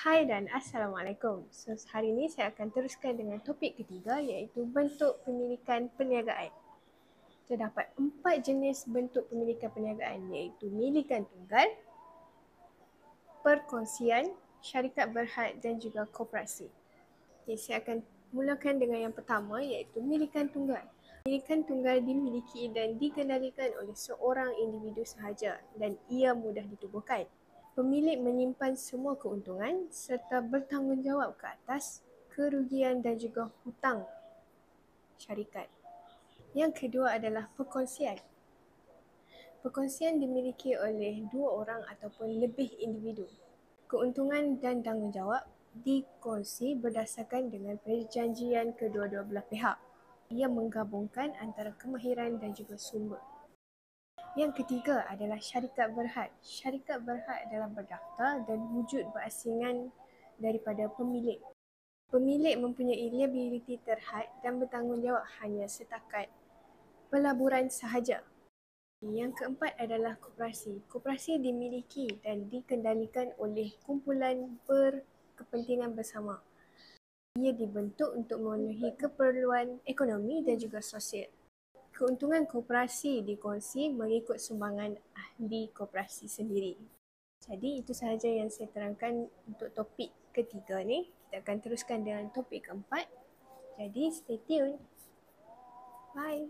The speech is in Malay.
Hai dan Assalamualaikum. So, hari ini saya akan teruskan dengan topik ketiga iaitu bentuk pemilikan perniagaan. Terdapat 4 jenis bentuk pemilikan perniagaan iaitu milikan tunggal, perkongsian, syarikat berhad dan juga koperasi. Okay, saya akan mulakan dengan yang pertama iaitu milikan tunggal. Milikan tunggal dimiliki dan dikendalikan oleh seorang individu sahaja dan ia mudah ditubuhkan. Pemilik menyimpan semua keuntungan serta bertanggungjawab ke atas kerugian dan juga hutang syarikat. Yang kedua adalah perkongsian. Perkongsian dimiliki oleh 2 orang ataupun lebih individu. Keuntungan dan tanggungjawab dikongsi berdasarkan dengan perjanjian kedua-dua belah pihak. Ia menggabungkan antara kemahiran dan juga sumber. Yang ketiga adalah syarikat berhad. Syarikat berhad adalah berdaftar dan wujud berasingan daripada pemilik. Pemilik mempunyai liability terhad dan bertanggungjawab hanya setakat pelaburan sahaja. Yang keempat adalah koperasi. Koperasi dimiliki dan dikendalikan oleh kumpulan berkepentingan bersama. Ia dibentuk untuk memenuhi keperluan ekonomi dan juga sosial. Keuntungan koperasi dikongsi mengikut sumbangan ahli koperasi sendiri. Jadi itu sahaja yang saya terangkan untuk topik ketiga ni. Kita akan teruskan dengan topik keempat. Jadi stay tune. Bye.